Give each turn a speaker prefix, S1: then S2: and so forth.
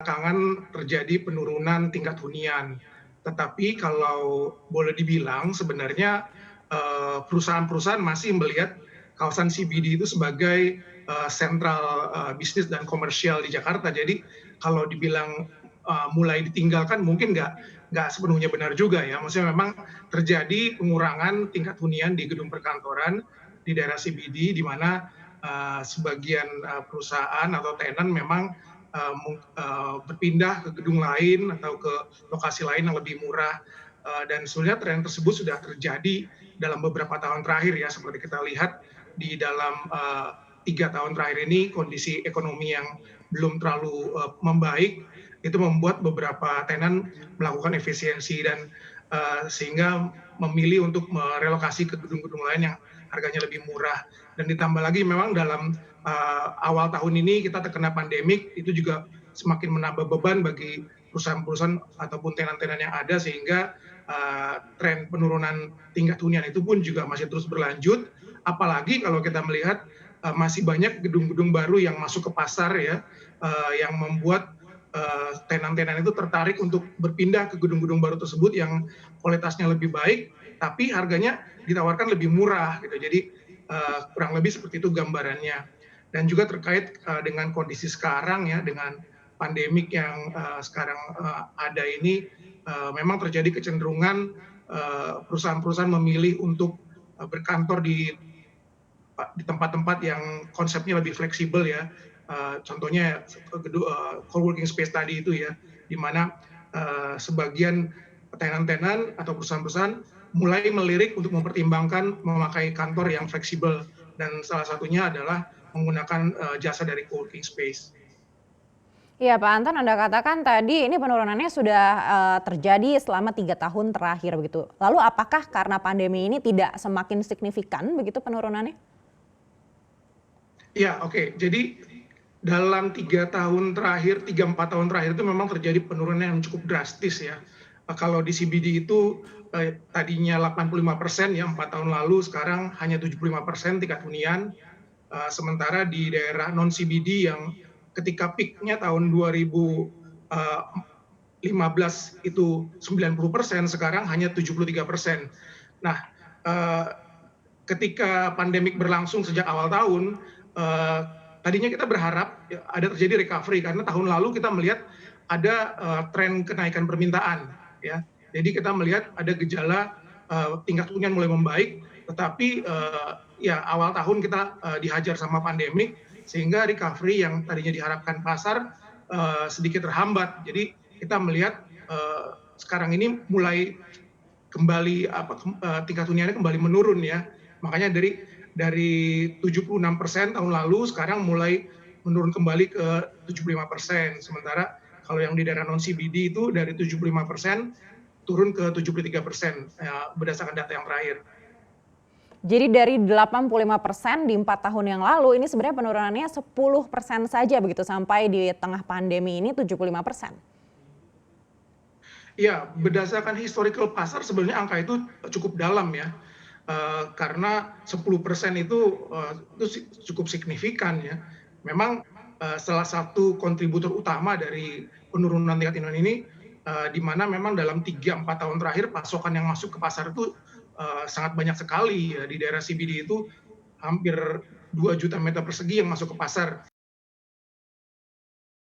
S1: belakangan terjadi penurunan tingkat hunian. Tetapi kalau boleh dibilang sebenarnya perusahaan-perusahaan masih melihat kawasan CBD itu sebagai sentral bisnis dan komersial di Jakarta. Jadi kalau dibilang mulai ditinggalkan mungkin nggak sepenuhnya benar juga ya. Maksudnya memang terjadi pengurangan tingkat hunian di gedung perkantoran di daerah CBD di mana sebagian perusahaan atau tenan memang berpindah ke gedung lain atau ke lokasi lain yang lebih murah. Dan sebenarnya tren tersebut sudah terjadi dalam beberapa tahun terakhir ya, seperti kita lihat di dalam 3 tahun terakhir ini kondisi ekonomi yang belum terlalu membaik itu membuat beberapa tenan melakukan efisiensi dan sehingga memilih untuk merelokasi ke gedung-gedung lain yang harganya lebih murah. Dan ditambah lagi memang dalam awal tahun ini kita terkena pandemik, itu juga semakin menambah beban bagi perusahaan-perusahaan ataupun tenan-tenan yang ada, sehingga tren penurunan tingkat hunian itu pun juga masih terus berlanjut. Apalagi kalau kita melihat masih banyak gedung-gedung baru yang masuk ke pasar ya, yang membuat tenan-tenan itu tertarik untuk berpindah ke gedung-gedung baru tersebut yang kualitasnya lebih baik, tapi harganya ditawarkan lebih murah gitu. Jadi kurang lebih seperti itu gambarannya. Dan juga terkait dengan kondisi sekarang ya, dengan pandemik yang sekarang ada ini, memang terjadi kecenderungan perusahaan-perusahaan memilih untuk berkantor di tempat-tempat yang konsepnya lebih fleksibel ya. Contohnya co-working space tadi itu ya, di mana sebagian tenan-tenan atau perusahaan-perusahaan mulai melirik untuk mempertimbangkan memakai kantor yang fleksibel, dan salah satunya adalah menggunakan jasa dari co-working space.
S2: Iya Pak Anton, Anda katakan tadi ini penurunannya sudah terjadi selama 3 tahun terakhir begitu. Lalu apakah karena pandemi ini tidak semakin signifikan begitu penurunannya?
S1: Ya, oke. Jadi dalam 3 tahun terakhir, 3-4 tahun terakhir itu memang terjadi penurunan yang cukup drastis ya. Kalau di CBD itu tadinya 85% ya 4 tahun lalu, sekarang hanya 75% tingkat hunian. Sementara di daerah non CBD yang ketika peaknya tahun 2015 itu 90%, sekarang hanya 73%. Nah, ketika pandemik berlangsung sejak awal tahun, tadinya kita berharap ada terjadi recovery karena tahun lalu kita melihat ada tren kenaikan permintaan ya. Jadi kita melihat ada gejala tingkat hunian mulai membaik, tetapi ya awal tahun kita dihajar sama pandemik sehingga recovery yang tadinya diharapkan pasar sedikit terhambat. Jadi kita melihat sekarang ini mulai kembali tingkat huniannya kembali menurun ya. Makanya dari 76% tahun lalu sekarang mulai menurun kembali ke 75%. Sementara kalau yang di daerah non CBD itu dari 75% turun ke 73% berdasarkan data yang terakhir.
S2: Jadi dari 85% di 4 tahun yang lalu ini sebenarnya penurunannya 10% saja begitu sampai di tengah pandemi ini 75%.
S1: Ya, berdasarkan historical pasar sebenarnya angka itu cukup dalam ya. Karena 10% itu cukup signifikan ya. Memang salah satu kontributor utama dari penurunan tingkat hunian ini di mana memang dalam 3-4 tahun terakhir pasokan yang masuk ke pasar itu sangat banyak sekali ya. Di daerah CBD itu hampir 2 juta meter persegi yang masuk ke pasar.